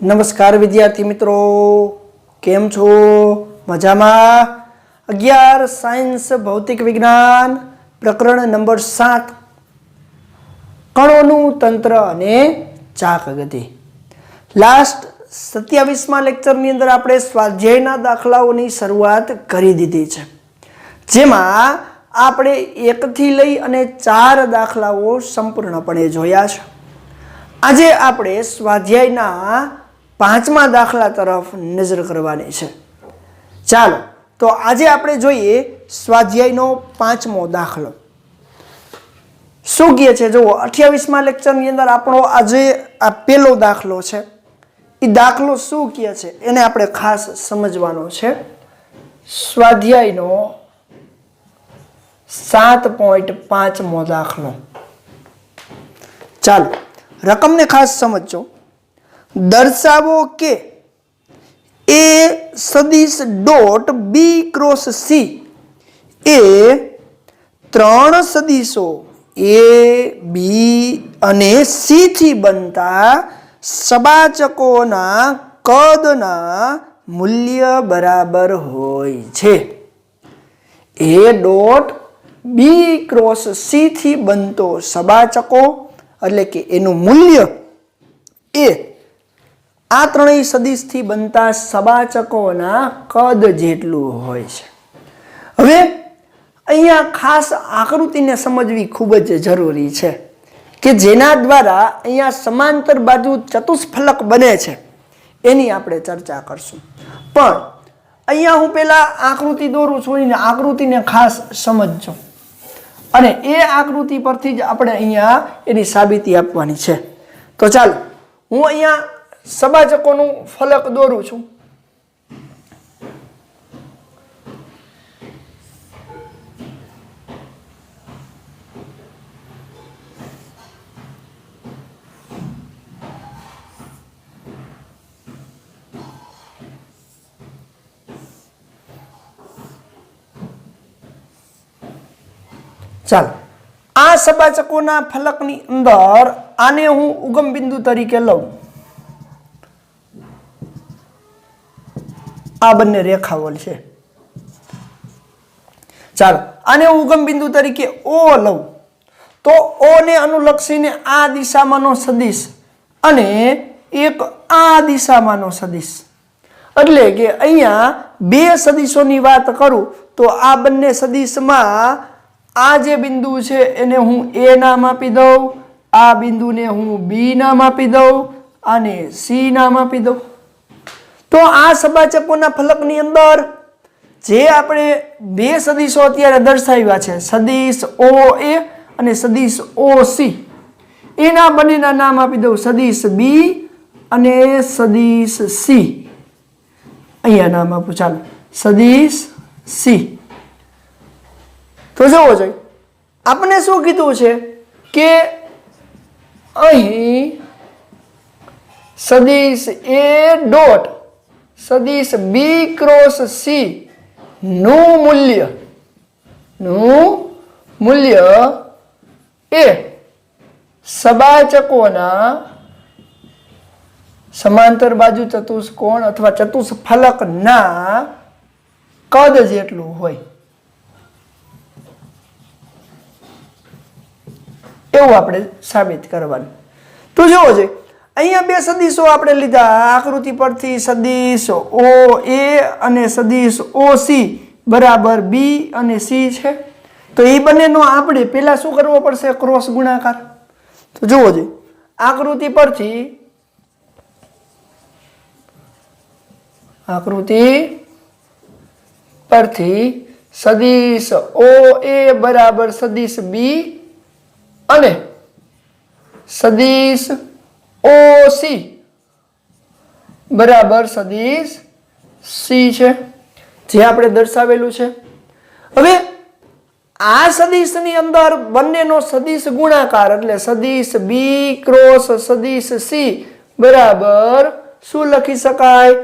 नमस्कार विद्यार्थी मित्रों, केम छो? मजामां? 11 साइंस भौतिक विज्ञान प्रकरण नंबर 7 कणोनुं तंत्र अने चाकगति। लास्ट 27 लेक्चरनी अंदर आपणे स्वाध्यायना दाखलाओनी शरूआत करी दीधी छे, जेमां आपणे 1 થી લઈ અને 4 દાખલાઓ સંપૂર્ણપણે જોયા છે। આજે આપણે સ્વાધ્યાયના 5મા દાખલા તરફ નજર કરવાની છે। ચાલો તો આજે આપણે જોઈએ સ્વાધ્યાયનો 5મો દાખલો। શું કહે છે જો 28મા લેક્ચરની અંદર આપણો આજે આ પહેલો દાખલો છે, એ દાખલો શું કહે છે એને આપણે ખાસ સમજવાનો છે। સ્વાધ્યાયનો 7.5મો દાખલો। ચાલો रकम ने खास समझो। दर्शावो के ए सदिश डॉट बी क्रॉस सी ए 3 सदिशो ए बी अने सी थी बनता सबाचकोना कदना मूल्य बराबर होय छे। ए डॉट बी क्रॉस सी थी बनतो सबाचको એટલે કે એનું મૂલ્ય એ આ ત્રણેય સદિશથી બનતા સબાચકોના કદ જેટલું હોય છે। હવે અહીંયા ખાસ આકૃતિને સમજવી ખૂબ જ જરૂરી છે કે જેના દ્વારા અહીંયા સમાંતર બાજુ ચતુષ્ફલક બને છે એની આપણે ચર્ચા કરશું। પણ અહીંયા હું પહેલા આકૃતિ દોરું છું અને આકૃતિને ખાસ સમજજો અને એ આકૃતિ પરથી જ આપણે અહીંયા એની સાબિતી આપવાની છે। તો ચાલો હું અહીંયા સબાચકોનું ફલક દોરું છું। ચાલો આ સબાચકોના ફલકની અંદર આને હું ઉગમ બિંદુ તરીકે લઉં। આ બંને રેખાઓ છે। ચાલો આને હું ઉગમ બિંદુ તરીકે O લઉં તો O ને અનુલક્ષીને આ દિશામાંનો સદિશ અને એક આ દિશામાંનો સદિશ, એટલે કે અહીંયા બે સદિશોની વાત કરું તો આ બંને સદિશમાં आ जे बिंदु छे एने हूँ ए नाम आपी दऊं, आ बिंदु ने हूँ बी नाम आपी दऊं अने सी नाम आपी दऊं। तो आ सबाचकोना फलकनी अंदर जे आपणे बे सदिशो अत्यारे दर्शाव्या छे, सदिश ओ ए अने सदिश ओ सी, एना बनेना नाम आपी दऊं सदिश बी अने सदिश सी। अहींया नाम आपो, चालो सदिश सी। तो જોવો જોઈએ આપણે શું કીધું છે કે અહીં સદિશ A ડોટ સદિશ B ક્રોસ C નું મૂલ્ય એ સબાચકોના સમાંતર બાજુ ચતુષ્કોણ અથવા ચતુષ્ફલકના કદ જેટલું હોય એવું આપણે સાબિત કરવાનું। તો જોવો જોઈએ અહીંયા બે સદિશો આપણે લીધા આકૃતિ પરથી, સદિશ ઓ એ અને સદિશ ઓ સી બરાબર બી અને સી છે। તો એ બંનેનો આપણે પહેલા શું કરવો પડશે? ક્રોસ ગુણાકાર। તો જોવો જોઈએ આકૃતિ પરથી સદિશ ઓ એ બરાબર સદિશ બી અને સદિશ OC બરાબર સદિશ C છે, જે આપણે દર્શાવેલું છે। હવે આ સદિશની અંદર બંનેનો સદિશ ગુણાકાર એટલે સદિશ B ક્રોસ સદિશ C બરાબર શું લખી શકાય?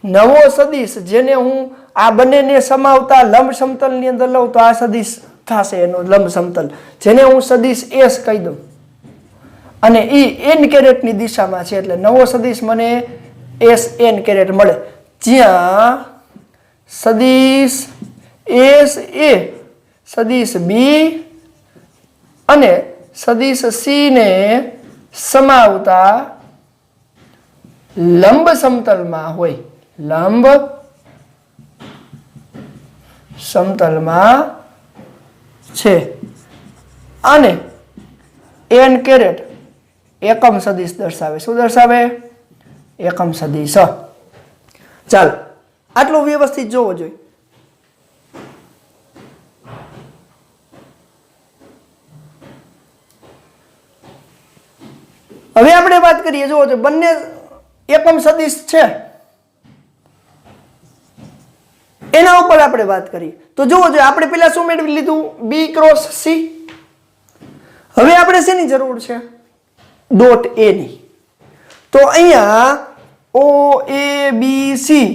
નવો સદિશ જેને હું આ બંનેને સમાવતા લંબ સમતલની અંદર લઉં તો આ સદિશ થશે એનો લંબ સમતલ, જેને હું સદિશ S કહી દઉં અને એ n કેરેટની દિશામાં છે એટલે નવો સદિશ મને એસ એન કેરેટ મળે, જ્યાં સદિશ એસ એ સદિશ બી અને સદિશ સી ને સમાવતા લંબ સમતલમાં હોય, લંબ સમતલમાં છે અને એન કેરેટ એકમ સદિશ દર્શાવે. શું દર્શાવે? એકમ સદિશ. ચાલો આટલું વ્યવસ્થિત જોવો જોઈએ. હવે આપણે વાત કરીએ, જુઓ તો બંને એકમ સદિશ છે એના ઉપર આપણે વાત કરીએ તો જુઓ જોઈએ, આપણે પેલા શું મેળવી લીધું? B cross C. હવે આપણે શેની જરૂર છે? ડોટ એ ની. તો અહીંયા ઓ એ બી સી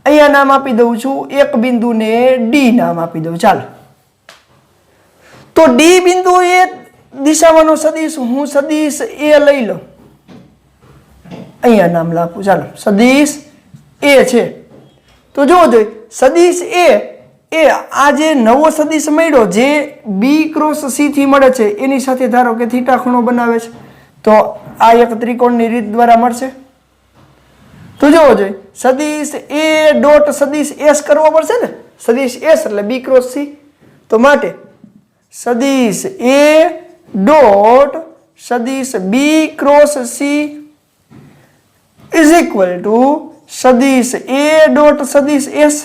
અહીંયા નામ આપી દઉં છું, એક બિંદુને ડી નામ આપી દઉં. ચાલો તો ડી બિંદુ એ દિશામાંનો સદિશ હું સદિશ એ લઈ લઉં, અહીંયા નામ લખું. ચાલો સદિશ એ છે તો જોવો જોઈએ, સદિશ એ આ જે નવો સદિશ મળ્યો જે બી ક્રોસ સી થી મળે છે એની સાથે ધારો કે થીટા ખૂણો બનાવે છે, તો આ એક ત્રિકોણની રીત દ્વારા મળશે. તો જોવો જોઈએ, સદિશ એ ડોટ સદિશ એસ કરવો પડશે ને, સદિશ એસ એટલે બી ક્રોસ સી. તો માટે સદિશ એ ડોટ સદિશ B cross C is equal to સદિશ એ ડોટ સદિશ એસ.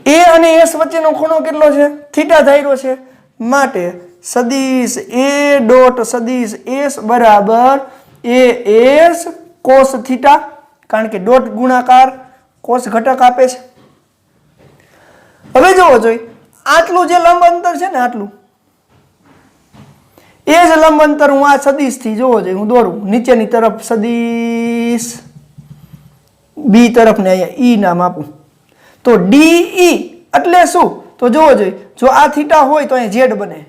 એ અને એસ વચ્ચેનો ખૂણો કેટલો છે? થીટા ધાર્યો છે, માટે સદિશ એ ડોટ સદિશ એસ બરાબર એ એસ કોસ થીટા, કારણ કે ડોટ ગુણાકાર કોસ ઘટક આપે છે. હવે જોવો જોઈએ, આટલું જે લંબ અંતર છે ને, આટલું એ જ લંબ અંતર હું આ સદિશ થી જોવો જોઈએ હું દોરું, નીચેની તરફ સદિશ બી તરફ ને અહીંયા ઈ નામ આપું. તો ડીઈ એટલે શું? તો જોવો જોઈએ, જો આ થીટા હોય તો અહીંયા ઝેડ બને,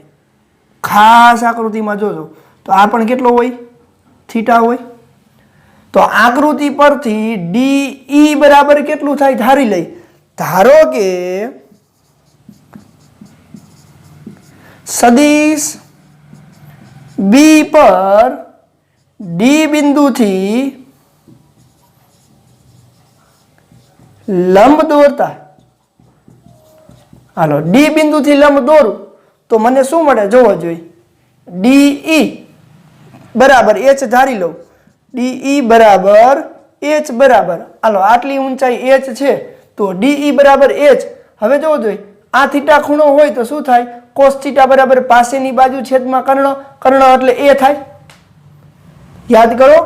ખાસ આકૃતિમાં જોજો તો આ પણ કેટલો હોય? થીટા હોય. તો આકૃતિ પરથી ડીઈ બરાબર કેટલું થાય ધારી લઈ. ધારો કે સદિશ બી પર ડી બિંદુથી લંબ દોરતા, હાલો ડી બિંદુથી લંબ દોરું તો મને શું મળે? જોવો જોઈએ, ડીઈ બરાબર એચ ધારી લઉં, ડીઈ બરાબર એચ બરાબર, હાલો આટલી ઊંચાઈ એચ છે તો ડીઈ બરાબર એચ. હવે જોવો જોઈએ, આ થીટા ખૂણો હોય તો શું થાય? કોસ થીટા બરાબર પાસેની બાજુ છેદમાં કર્ણ, કર્ણ એટલે એ થાય. યાદ કરો,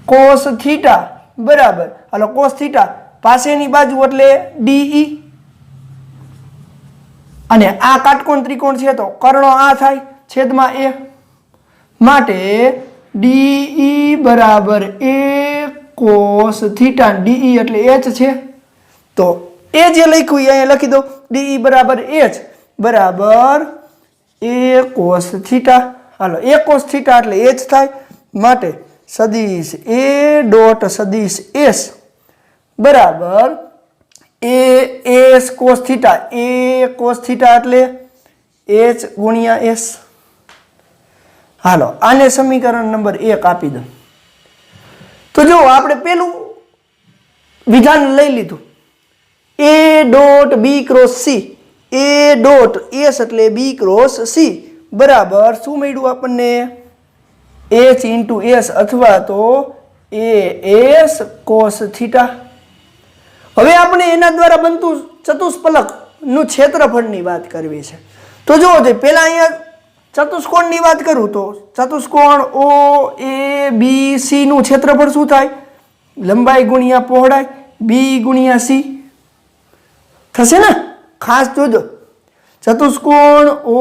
કોસ થીટા બરાબર, હાલો કોસ થીટા પાસેની બાજુ એટલે ડીઈ, અને આ કાટકોણ ત્રિકોણ છે તો કર્ણ આ થાય છેદમાં એ, માટે ડીઈ બરાબર એ કોસ થીટા, ડીઈ એટલે એચ છે. તો એ જે લખ્યું અહીંયા લખી દો, ડીઈ બરાબર એચ બરાબર એ કોસ થીટા. હાલો એ કોસ થીટા એટલે એચ થાય, માટે સદિશ એ ડોટ સદિશ એસ બરાબર એ એસ કોસ થીટા, એ કોસ થીટા એટલે એચ ગુણ્યા એસ. હાલો આને સમીકરણ નંબર 1 આપી દો. તો જો આપણે પેલું વિધાન લઈ લીધું, A dot B cross C, A dot S એટલે બી ક્રોસ સી બરાબર શું મળ્યું આપણને? એચ ઇન્ટુ એસ અથવા તો એ એસ કોસ થીટા. હવે આપણે એના દ્વારા બનતું ચતુષ્ફલક નું ક્ષેત્રફળની વાત કરવી છે. તો જોવો જોઈએ, પહેલા અહીંયા ચતુષ્કોણની વાત કરું તો ચતુષ્કોણ ઓ એ બી સી નું ક્ષેત્રફળ શું થાય? લંબાઈ ગુણ્યા પહોળાઈ બી ગુણ્યા સી થશે ને. ખાસ જોજો, ચતુષ્કોણ ઓ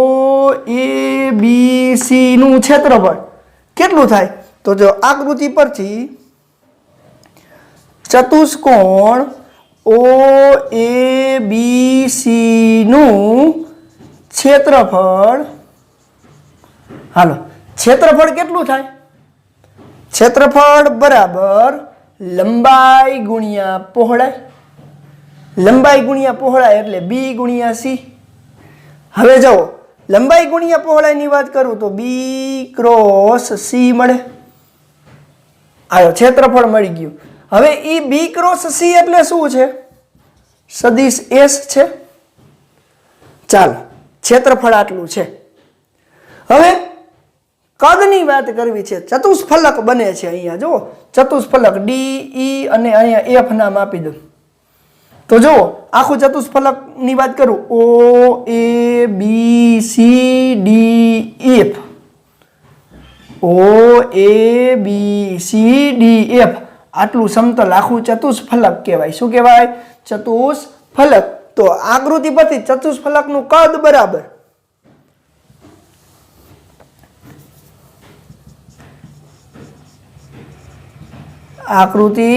એ બી સી નું ક્ષેત્રફળ કેટલું થાય? તો જો આકૃતિ પરથી ચતુષ્કોણ ઓ એ બી સી નું ક્ષેત્રફળ, હાલો ક્ષેત્રફળ કેટલું થાય? ક્ષેત્રફળ બરાબર લંબાઈ ગુણ્યા પહોળાઈ, લંબાઈ ગુણ્યા પહોળાઈ એટલે બી ગુણ્યા સી. હવે જુઓ લંબાઈ ગુણ્યા પહોળાઈની વાત કરું તો બી ક્રોસ સી મળે. આયો ક્ષેત્રફળ મળી ગયું. હવે ઈ બી ક્રોસ સી એટલે શું છે? સદિશ એસ છે. ચાલો ક્ષેત્રફળ આટલું છે. હવે કદની વાત કરવી છે. ચતુષ્ફલક બને છે. અહીંયા જુઓ ચતુષ્ફલક ડી ઈ અને અહીંયા એફ નામ આપી દઉં તો જુઓ આખું ચતુષ્ફલક ની વાત કરું ઓ એ બી સી ડી એફ, ઓ એ બી સી ડી એફ આટલું સમતલ આખું ચતુષ્ફલક કહેવાય. શું કહેવાય? ચતુષ્ફલક. તો આકૃતિ પરથી ચતુષ્ફલકનું કદ બરાબર આકૃતિ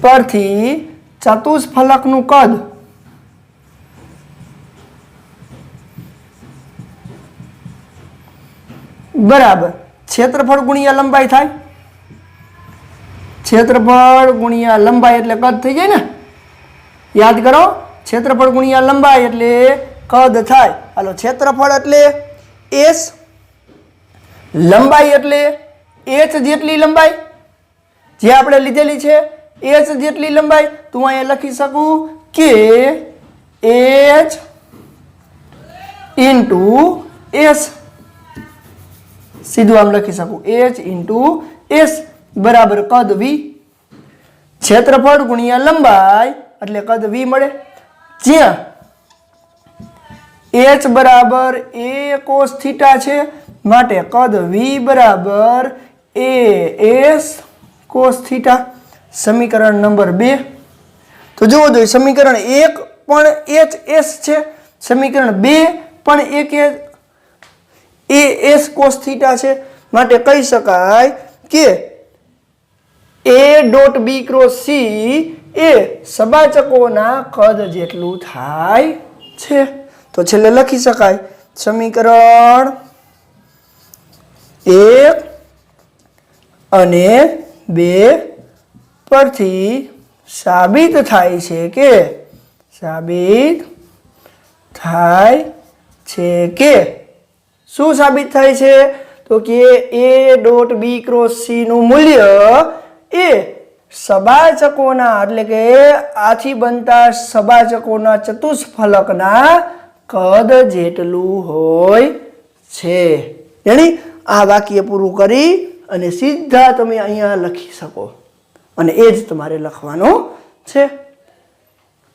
પરથી ચતુષ્ફલકનું કદ બરાબર ક્ષેત્રફળ ગુણ્યા લંબાઈ થાય. ક્ષેત્રફળ ગુણ્યા લંબાઈ એટલે કદ થઈ જાય ને. યાદ કરો ક્ષેત્રફળ ગુણ્યા લંબાઈ એટલે કદ થાય. હાલો ક્ષેત્રફળ એટલે એસ, લંબાઈ એટલે એચ જેટલી લંબાઈ જે આપણે લીધેલી છે એચ જેટલી લંબાઈ. તો અહીંયા લખી શકું કે એચ ઇન્ટુ એસ, સીધું આમ લખી શકું એચ ઇન્ટુ એસ બરાબર કદ વી. ક્ષેત્રફળ ગુણ્યા લંબાઈ એટલે કદ વી મળે. જ્યાં એચ બરાબર એ કોસ થીટા છે માટે કદ વી બરાબર એ એસ કોસ થીટા. સમીકરણ નંબર 2. તો જુઓ જોઈએ સમીકરણ 1 પણ એચ એસ છે, સમીકરણ 2 પણ એક એ એસ કોસ થીટા છે માટે કહી શકાય કે A dot B cross C એ સબાચકોના કદ જેટલું થાય છે. તો છેલ્લે લખી શકાય સમીકરણ 1 અને 2 પરથી સાબિત થાય છે કે શું સાબિત થાય છે? તો કે A dot B cross C નું મૂલ્ય એ સબાચકોના એટલે કે આથી બનતા સબાચકોના ચતુષ્ફલકના કદ જેટલું હોય છે. જાણી આ વાક્ય પૂરું કરી અને સીધા તમે અહીંયા લખી શકો અને એ જ તમારે લખવાનું છે.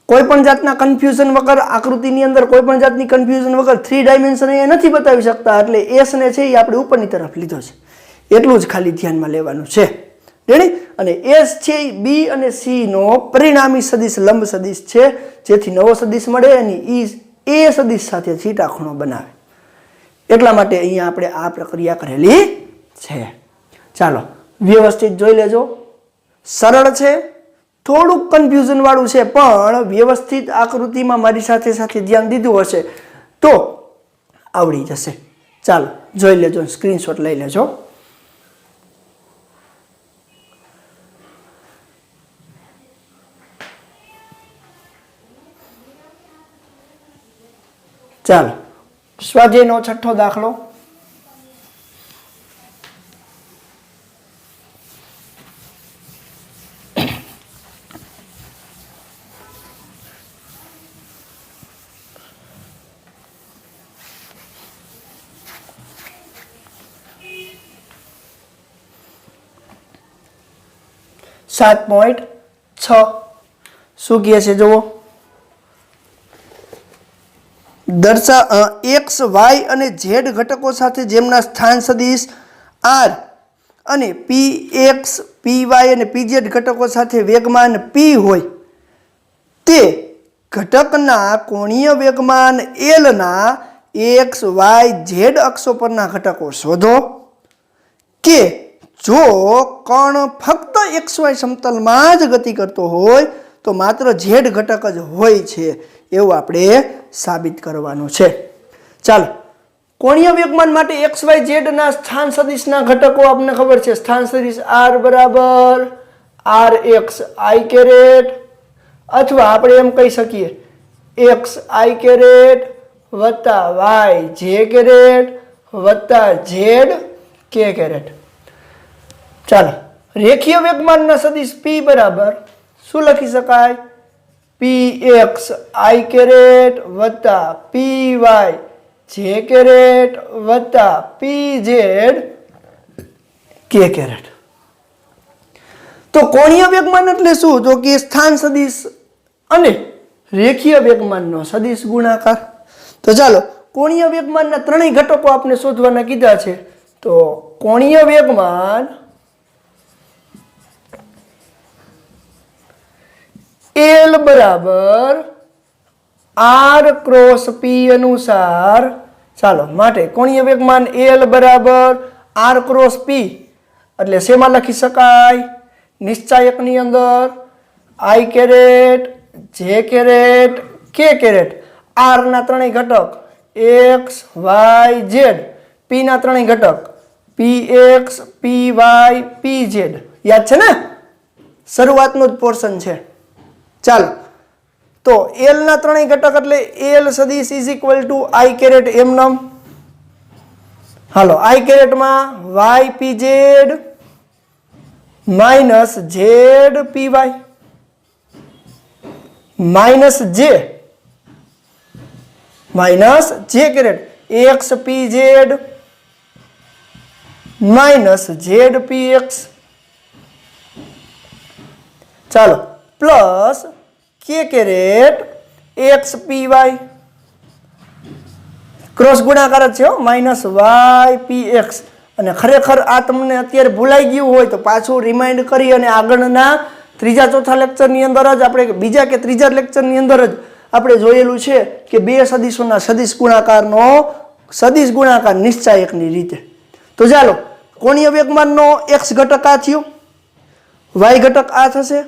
કોઈ પણ જાતના કન્ફ્યુઝન વગર આકૃતિની અંદર કોઈ પણ જાતની કન્ફ્યુઝન વગર 3 ડાયમેન્શન અહીંયા નથી બતાવી શકતા એટલે એસ ને છે એ આપણે ઉપરની તરફ લીધો છે એટલું જ ખાલી ધ્યાનમાં લેવાનું છે. રેડી? અને એસ છે એ બી અને સી નો પરિણામી સદિશ લંબ સદિશ છે જેથી નવો સદિશ મળે અને એ સદિશ સાથે થીટા ખૂણો બનાવે. એટલા માટે અહીંયા આપણે આ પ્રક્રિયા કરેલી છે. ચાલો વ્યવસ્થિત જોઈ લેજો. સરળ છે, થોડુંક કન્ફ્યુઝન વાળું છે પણ વ્યવસ્થિત આકૃતિમાં મારી સાથે સાથે ધ્યાન દીધું હશે તો આવડી જશે. ચાલો જોઈ લેજો, સ્ક્રીનશોટ લઈ લેજો. ચાલો સ્વાધ્યાયનો 6થો દાખલો. સાત પોઈન્ટ 6 શું કહે છે જુઓ. એક્સ વાય અને ઝેડ ઘટકો સાથે જેમના સ્થાન સદિશ આર અને પી એક્સ પી વાય અને પી ઝેડ ઘટકો સાથે વેગમાન પી હોય તે ઘટકના કોણીય વેગમાન એલ ના એક્સ વાય ઝેડ અક્ષો પરના ઘટકો શોધો. કે જો કણ ફક્ત એક્સ વાય સમતલમાં જ ગતિ કરતો હોય તો માત્ર ઝેડ ઘટક જ હોય છે એવું આપણે સાબિત કરવાનું છે. ચાલો કોણીય વેગમાન માટે x y z ના સ્થાન સદિશના ઘટકો આપણને ખબર છે. સ્થાન સદિશ r બરાબર rx i કેરેટ, અથવા આપણે એમ કહી શકીએ x i કેરેટ વત્તા y j કેરેટ વત્તા z k કેરેટ. ચાલો, રેખીય વેગમાનના સદિશ p બરાબર શું લખી શકાય? px i કેરેટ વત્તા py j કેરેટ વત્તા pz k કેરેટ. તો કોણીય વેગમાન એટલે શું? તો કે સ્થાન સદિશ અને રેખીય વેગમાનનો સદિશ ગુણાકાર. તો ચાલો, કોણીય વેગમાનના ત્રણેય ઘટકો આપણે શોધવાના કીધા છે. તો કોણીય વેગમાન L બરાબર R ક્રોસ P અનુસાર, ચાલો માટે કોણીય વેગમાન L બરાબર R ક્રોસ P એટલે શેમાં લખી શકાય? નિશ્ચાયકની અંદર I caret J caret K caret. R ના ત્રણેય ઘટક x y z, P ના ત્રણેય ઘટક px py pz. યાદ છે ને? શરૂઆતનું જ પોર્શન છે. ચાલો, તો L ના ત્રણેય ઘટક એટલે L સદિશ is equal to I caret એમનમ. હાલો, I કેરેટમાં y pz minus z py minus j caret x pz minus z px. ચાલો, plus k caret x py cross ગુણાકાર જ છે માઇનસ y px. અને ખરેખર આ તમને અત્યારે ભૂલાઈ ગયું હોય તો પાછું રિમાઇન્ડ કરી અને આગળના ત્રીજા ચોથા લેક્ચરની અંદર જ આપણે બીજા કે ત્રીજા લેક્ચરની અંદર જ આપણે જોયેલું છે કે બે સદિશોના સદિશ ગુણાકાર નિશ્ચાયકની રીતે. તો ચાલો, કોણીય વેગમાનનો x ઘટક આ થયો, y ઘટક આ થશે,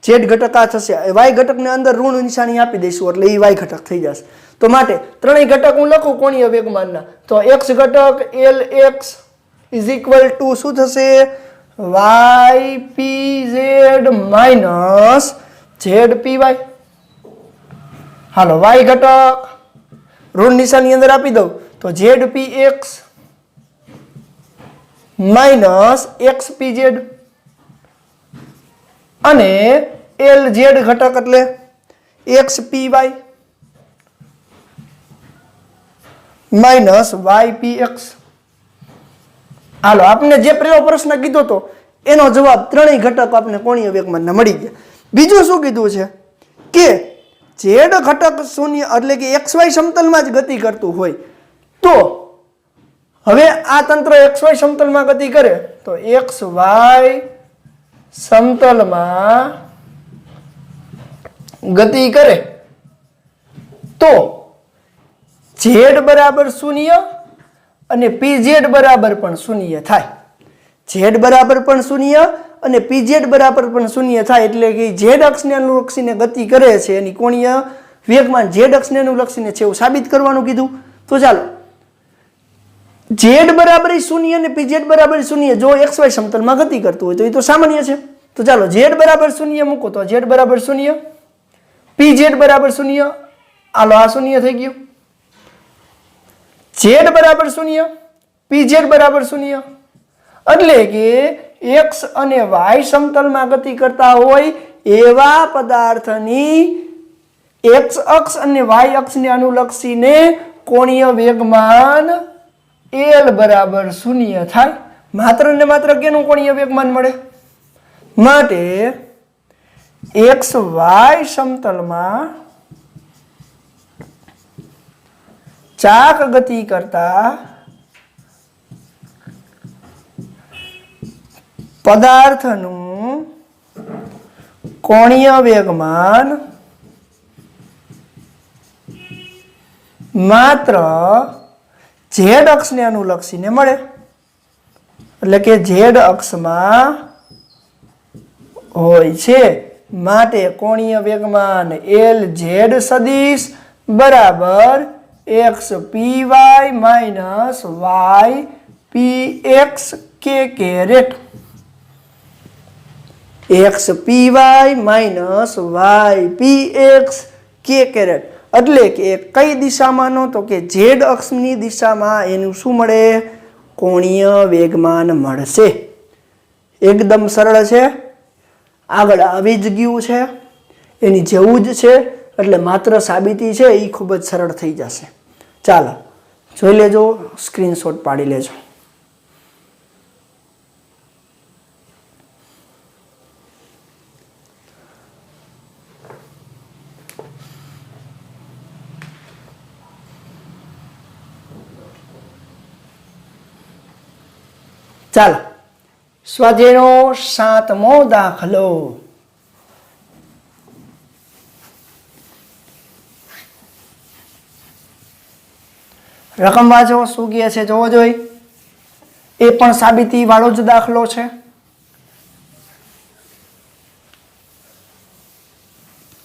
z ઘટક આ થશે. y ઘટકને અંદર ઋણ નિશાની આપી દઈશું એટલે એ y ઘટક થઈ જશે. તો માટે ત્રણેય ઘટક હું લખું કોણીય વેગમાનના, તો x ઘટક Lx ઇઝ ઇક્વલ ટુ શું થશે? y pz minus z py. હાલો, y ઘટક ઋણ નિશાની અંદર આપી દઉં તો z px minus x pz અને Lz ઘટક એટલે x py minus y px. હાલો, આપણે જે પહેલો પ્રશ્ન કીધો તો એનો જવાબ ત્રણેય ઘટક આપણે કોણીય વેગમાનના મળી ગયા. બીજું શું કીધું છે કે z ઘટક શૂન્ય એટલે કે xy સમતલમાં જ ગતિ કરતું હોય તો હવે આ તંત્ર xy સમતલમાં ગતિ કરે તો xy સમતલમાં ગતિ કરે તો z બરાબર શૂન્ય અને pz બરાબર પણ શૂન્ય થાય. z બરાબર પણ શૂન્ય અને pz બરાબર પણ શૂન્ય થાય એટલે કે z અક્ષને અનુલક્ષીને ગતિ કરે છે એની કોણીય વેગમાન z અક્ષને અનુલક્ષીને છે એવું સાબિત કરવાનું કીધું. તો ચાલો, z બરાબર શૂન્ય અને pz બરાબર શૂન્ય જો xy સમતલમાં ગતિ કરતું હોય તો એ તો સામાન્ય છે. તો ચાલો, z બરાબર શૂન્ય મૂકો તો z બરાબર શૂન્ય, pz બરાબર શૂન્ય. હાલો, આ શૂન્ય થઈ ગયું. z બરાબર શૂન્ય, pz બરાબર શૂન્ય એટલે કે x અને y સમતલમાં ગતિ કરતા હોય એવા પદાર્થની x અક્ષ અને y અક્ષને અનુલક્ષીને કોણીય વેગમાન L બરાબર શૂન્ય થાય. માત્ર ને માત્ર કેનું કોણીય વેગમાન મળે? માટે x y સમતલમાં ચાક ગતિ કરતા પદાર્થનું કોણીય વેગમાન માત્ર z અક્ષને અનુલક્ષીને મળે. એટલે કે z અક્ષમાં હોય છે માટે કોણીય વેગમાન Lz સદિશ બરાબર X P Y minus Y P X K caret, X P Y minus Y P X K caret એટલે કે કઈ દિશામાંનો તો કે ઝેડ અક્ષની દિશામાં એનું શું મળે, કોણીય વેગમાન મળશે. એકદમ સરળ છે, આગળ આવી જ ગયું છે, એની જેવું જ છે, એટલે માત્ર સાબિતી છે એ ખૂબ જ સરળ થઈ જશે. ચાલો જોઈ લેજો, સ્ક્રીનશોટ પાડી લેજો. ચાલો સ્વાધ્યાયનો 7મો દાખલો. રકમ વાંચો, શું કહે છે જોવો જોઈ. એ પણ સાબિતી વાળો જ દાખલો છે.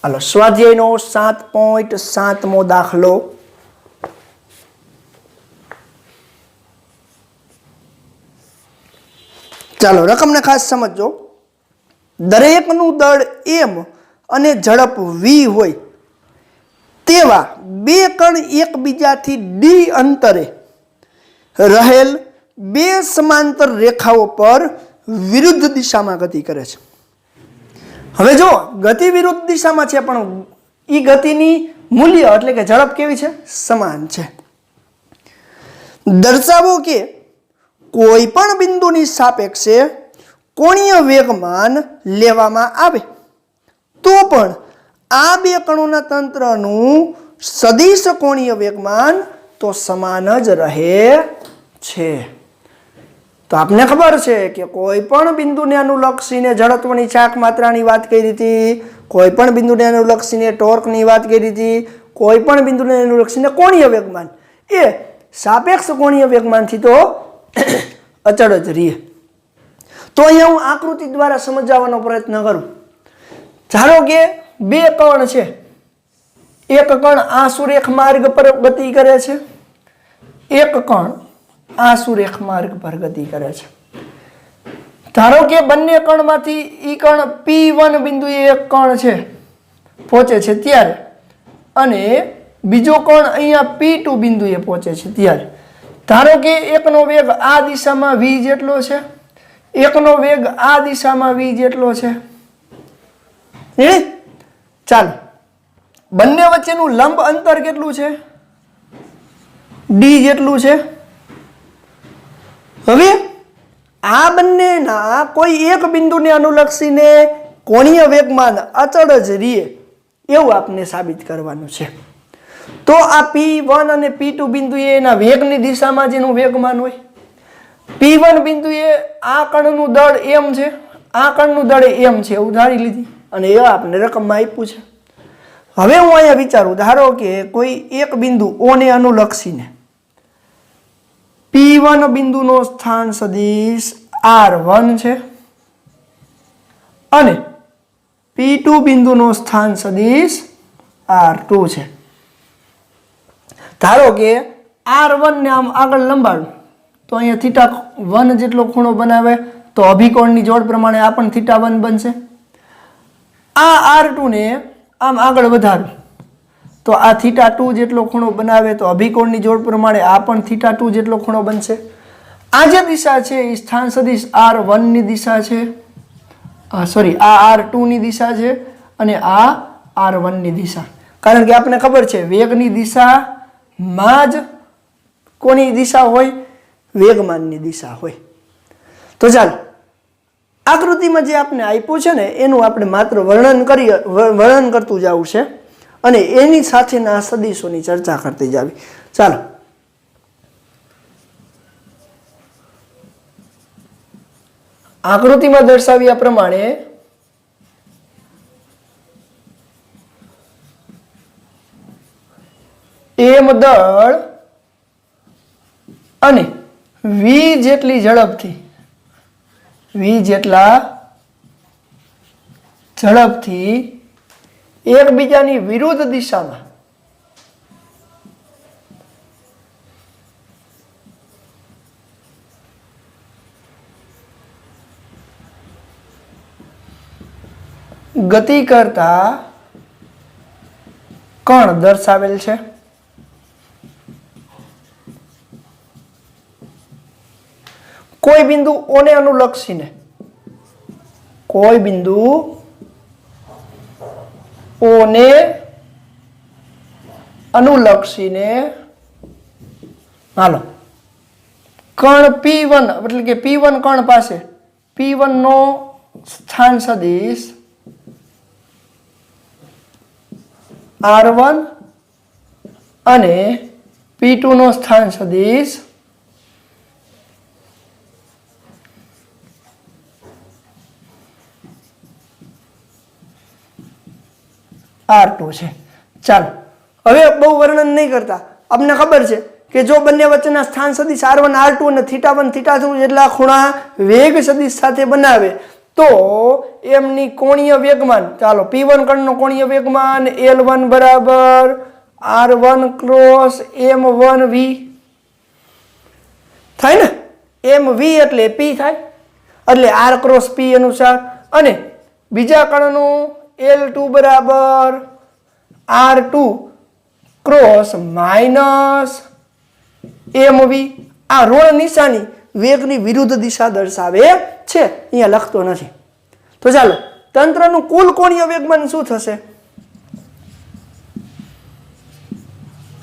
હાલો સ્વાધ્યાયનો 7.7મો દાખલો. ચાલો રકમને ખાસ સમજો. દરેકનું દળ m અને ઝડપ v હોય તેવા બે કણ એકબીજાથી d અંતરે રહેલ બે સમાંતર રેખાઓ પર વિરુદ્ધ દિશામાં ગતિ કરે છે. હવે જો ગતિ વિરુદ્ધ દિશામાં છે પણ ઈ ગતિની મૂલ્ય એટલે કે ઝડપ કેવી છે, સમાન છે. દર્શાવો કે કોઈ પણ બિંદુની સાપેક્ષે કોણીય વેગમાન લેવામાં આવે તો પણ આ બે કણોના તંત્રનું સદિશ કોણીય વેગમાન તો સમાન જ રહે છે. તો આપને ખબર છે કે કોઈ પણ બિંદુને અનુલક્ષીને જડત્વની ચાક માત્રાની વાત કરી હતી, કોઈ પણ બિંદુને અનુલક્ષીને ટોર્કની વાત કરી હતી, કોઈ પણ બિંદુને અનુલક્ષીને કોણીય વેગમાન એ સાપેક્ષ કોણીય વેગમાનથી તો અચળ જ રહે. તો અહીંયા હું આકૃતિ દ્વારા સમજાવવાનો પ્રયત્ન કરું. ધારો કે બે કણ છે, એક કણ આ સુરેખ માર્ગ પર ગતિ કરે છે, એક કણ આ સુરેખ માર્ગ પર ગતિ કરે છે. ધારો કે બંને કણમાંથી ઈ કણ P1 બિંદુએ એક કણ છે પહોંચે છે ત્યારે, અને બીજો કણ અહીંયા P2 બિંદુએ પહોંચે છે ત્યારે. ધારો કે એકનો વેગ આ દિશામાં v જેટલો છે, એકનો વેગ આ દિશામાં v જેટલો છે. ચાલો બંને વચ્ચેનું લંબ અંતર કેટલું છે, d જેટલું છે. હવે આ બંનેના કોઈ એક બિંદુને અનુલક્ષીને કોણીય વેગમાન અચળ જ રહે એવું આપને સાબિત કરવાનું છે. તો આ P1 અને P2 બિંદુએ એના વેગની દિશામાં જેનું વેગમાન હોય, P1 બિંદુએ આ કણનું દળ m છે, આ કણનું દળ m છે એવું ધારી લીધી અને એ આપણે રકમમાં આપ્યું છે. હવે હું અહીંયા વિચારું, ધારો કે કોઈ એક બિંદુ O ને અનુલક્ષીને P1 બિંદુનો સ્થાન સદિશ R1 છે અને P2 બિંદુનો સ્થાન સદિશ R2 છે. ધારો કે R1 ને આમ આગળ લંબાડું તો અહીંયા θ1 જેટલો ખૂણો બનાવે તો અભિકોણની જોડ પ્રમાણે આ પણ θ1 બનશે. આ R2 ને આમ આગળ વધારું તો આ θ2 જેટલો ખૂણો બનાવે તો અભિકોણની જોડ પ્રમાણે આ પણ θ2 જેટલો ખૂણો બનશે. આ જે દિશા છે એ સ્થાન સદિશ R1 ની દિશા છે, આ R2 ની દિશા છે અને આ R1 ની દિશા. કારણ કે આપણને ખબર છે વેગની દિશામાં જ કોની દિશા હોય, વેગમાનની દિશા હોય. તો ચાલો આકૃતિમાં જે આપણે આપ્યું છે ને એનું આપણે માત્ર વર્ણન કરતું જવું છે અને એની સાથેના સદિશોની ચર્ચા કરતી જાવી. ચાલો આકૃતિમાં દર્શાવ્યા પ્રમાણે m દળ અને v જેટલી ઝડપથી એકબીજાની વિરુદ્ધ દિશામાં ગતિ કરતા કણ દર્શાવેલ છે. કોઈ બિંદુ O ને અનુલક્ષીને, કોઈ બિંદુ O ને અનુલક્ષીને હાલો કણ P1 એટલે કે P1 કણ પાસે P1 નો સ્થાન સદિશ R1 અને P2 નો સ્થાન સદિશ R2 છે. ચાલો હવે બહુ વર્ણન નહીં કરતા, આપણને ખબર છે કે જો બંને વચ્ચેના સ્થાન સદિશ R1 R2 અને θ1 θ2 જેટલા ખૂણા વેગ સદિશ સાથે બનાવે તો એમની કોણીય વેગમાન, ચાલો P1 કણનો કોણીય વેગમાન L1 બરાબર R1 ક્રોસ M1V થાય ને. MV એટલે P થાય, એટલે R ક્રોસ P અનુસાર. અને બીજા કણનું L2 બરાબર R2 ક્રોસ માઇનસ MV. આ ઋણ નિશાની વેગની વિરુદ્ધ દિશા દર્શાવે છે, અહીંયા લખતો નથી. તો ચાલો તંત્રનું કુલ કોણીય વેગમાન શું થશે,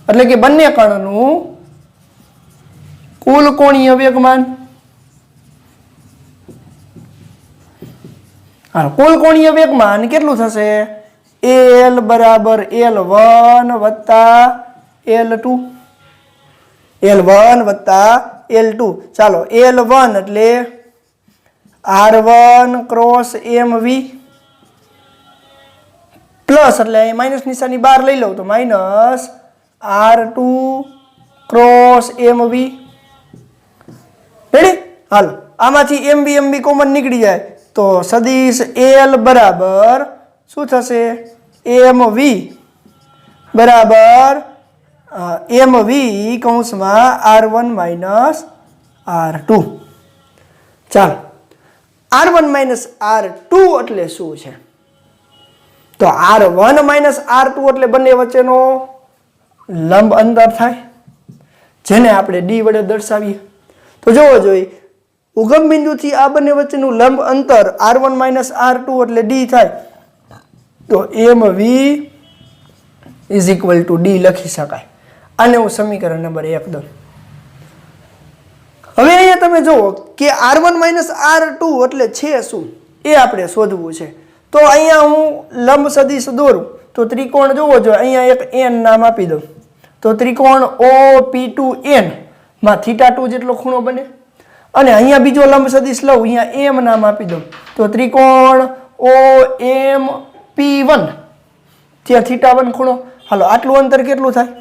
એટલે કે બંને કણનું કુલ કોણીય વેગમાન. કુલ કોણીય વેગમાન કેટલું થશે, L બરાબર L1 વત્તા L2, L1 વત્તા L2. ચાલો L1 એટલે R1 ક્રોસ MV પ્લસ એટલે માઇનસ નિશાની બહાર લઈ લઉં તો minus R2 cross MV. Ready? હાલો આમાંથી MV કોમન નીકળી જાય તો સદિશ L બરાબર શું થશે, MV બરાબર MV કૌંસમાં R1 માઇનસ R2. ચાલો R1 માઇનસ R2 એટલે શું છે, તો R1 માઇનસ R2 એટલે બંને વચ્ચેનો લંબ અંતર થાય, જેને આપણે D વડે દર્શાવીએ. તો જોવો જોઈએ ઉગમ બિંદુથી આ બંને વચ્ચેનું લંબ અંતર R1 માઇનસ R2 એટલે D થાય, તો MV is equal two D લખી શકાય. આને હું સમીકરણ નંબર 1 દઉં. હવે અહીંયા તમે જુઓ કે R1 માઇનસ R2 એટલે છે શું એ આપણે શોધવું છે. તો અહીંયા હું લંબ સદિશ દોરું તો ત્રિકોણ જોવો જોઈએ, અહીંયા એક N નામ આપી દઉં તો ત્રિકોણ OP2N માં θ2 જેટલો ખૂણો બને. અને અહીંયા બીજો લંબ સદિશ લઉં, અહીંયા M નામ આપી દઉં તો ત્રિકોણ OMP1 ત્યાં θ1 ખૂણો. હાલો આટલું અંતર કેટલું થાય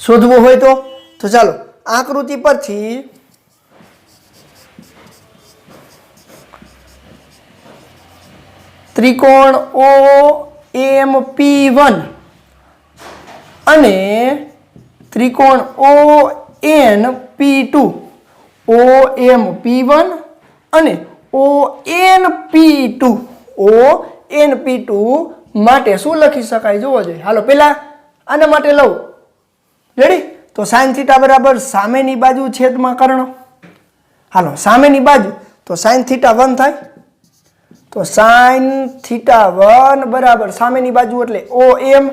શોધવું હોય તો ચાલો આકૃતિ પરથી ત્રિકોણ OMP1 અને ત્રિકોણ ONP2, OMP1 અને ONP2 માટે શું લખી શકાય જોવો જોઈએ. હાલો પેલા આના માટે લઉં. રેડી? તો sin θ બરાબર સામેની બાજુ છેદમાં કર્ણ. હાલો સામેની બાજુ તો sin θ1 થાય, તો sin θ1 બરાબર સામેની બાજુ એટલે OM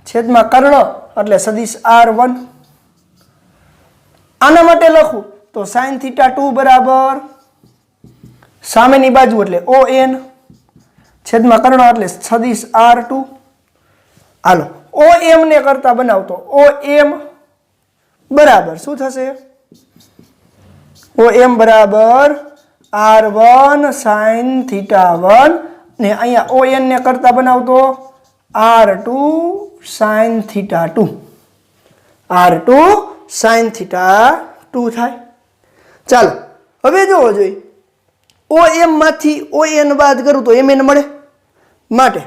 છેદમાં કર્ણ એટલે સદિશ R1. આના માટે લખું તો sin θ2 બરાબર સામેની બાજુ એટલે ON છેદમાં કર્ણ એટલે સદિશ R2. હાલો OM ને કરતા બનાવતો OM બરાબર શું થશે, OM બરાબર R1 sin θ1 ને અહીંયા ON ને કરતા બનાવતો R2 sin θ2, R2 sin θ2 થાય. ચાલો હવે જોવો જોઈએ OM માંથી ON બાદ કરું તો MN મળે, માટે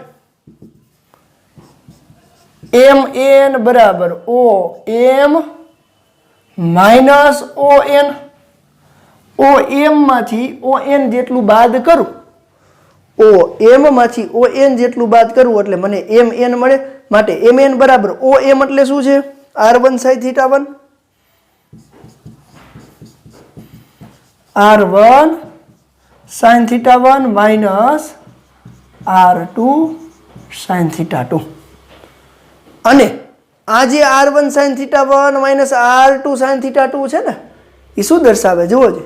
MN બરાબર OM માઇનસ ON. OM માંથી ON જેટલું બાદ કરું ઓ એમ માંથી ઓ એન જેટલું બાદ કરવું એટલે મને એમ એન મળે. માટે એમ એન બરાબર ઓ એમ એટલે શું છે? r1 sin θ1 r1 sin θ1 minus r2 sin θ2. અને આ જે r1 sin θ1 minus r2 sin θ2 છે ને એ શું દર્શાવે જુઓ છે?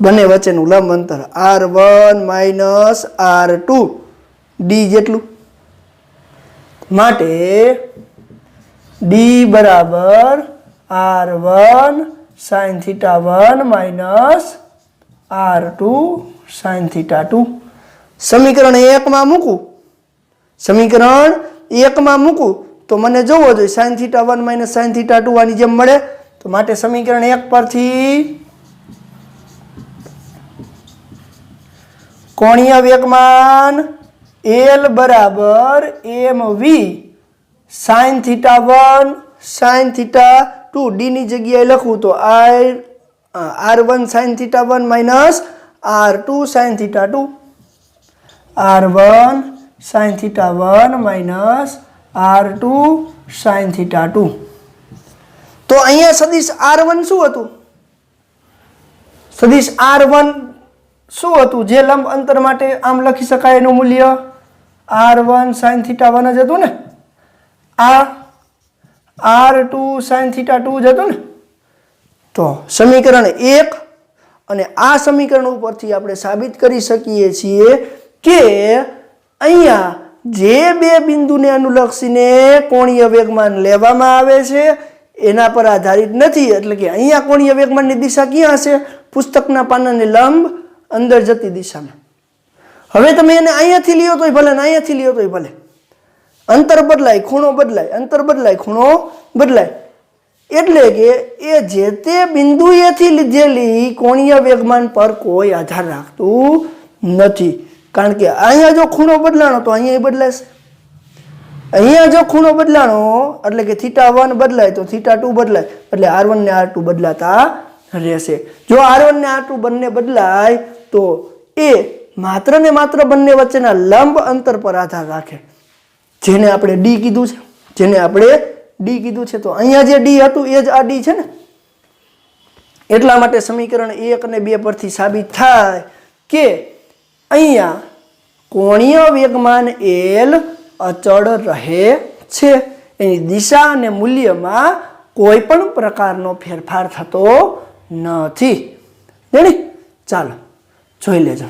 બંને વચ્ચેનું લંબ અંતર r1 માઇનસ r2 ડી જેટલું. માટે ડી બરાબર r1 sin θ1 minus r2 sin θ2. સમીકરણ 1 માં મૂકું, સમીકરણ 1 માં મૂકું તો મને જોવો જોઈએ sin θ1 માઇનસ sin θ2 આની જેમ મળે. તો માટે સમીકરણ 1 પરથી કોણીય વેગમાન L બરાબર mv sin θ1 sin θ2 ડી ની જગ્યાએ લખું તો r1 sin θ1 minus r2 sin θ2 r1 sin θ1 minus r2 sin θ2. તો અહીંયા સદિશ r1 શું હતું? સદિશ r1 શું હતું? જે લંબ અંતર માટે આમ લખી શકાય એનું મૂલ્ય r1 sin θ1 જ હતું ને. આ r2 sin θ2 જ હતું ને. તો સમીકરણ 1 અને આ સમીકરણ ઉપરથી આપણે સાબિત કરી શકીએ છીએ કે અહીંયા જે બે બિંદુને અનુલક્ષીને કોણીય વેગમાન લેવામાં આવે છે એના પર આધારિત નથી. એટલે કે અહીંયા કોણીય વેગમાનની દિશા ક્યાં હશે? પુસ્તકના પાનાને લંબ અંદર જતી દિશામાં. હવે તમે એને અહીંયાથી લ્યો તોય ભલે ને અહીંયાથી લ્યો તોય ભલે, અંતર બદલાય ખૂણો બદલાય, અંતર બદલાય ખૂણો બદલાય. એટલે કે એ જે તે બિંદુએથી લીધેલી કોણીય વેગમાન પર કોઈ આધાર રાખતું નથી. કારણ કે અહીંયા જો ખૂણો બદલાણો તો અહીંયા બદલાશે, અહીંયા જો ખૂણો બદલાણો એટલે કે θ1 બદલાય તો θ2 બદલાય, એટલે r1 ને r2 બદલાતા રહેશે. જો r1 ને r2 બંને બદલાય તો એ માત્ર ને માત્ર બંને વચ્ચેના લંબ અંતર પર આધાર રાખે, જેને આપણે ડી કીધું છે, જેને આપણે ડી કીધું છે. તો અહીંયા જે ડી હતું એ જ આ ડી છે ને. એટલા માટે સમીકરણ 1 અને 2 પરથી સાબિત થાય કે અહીંયા કોણીય વેગમાન L અચળ રહે છે, એની દિશા અને મૂલ્યમાં કોઈ પણ પ્રકારનો ફેરફાર થતો નથી. ચાલો જોઈ લેજો.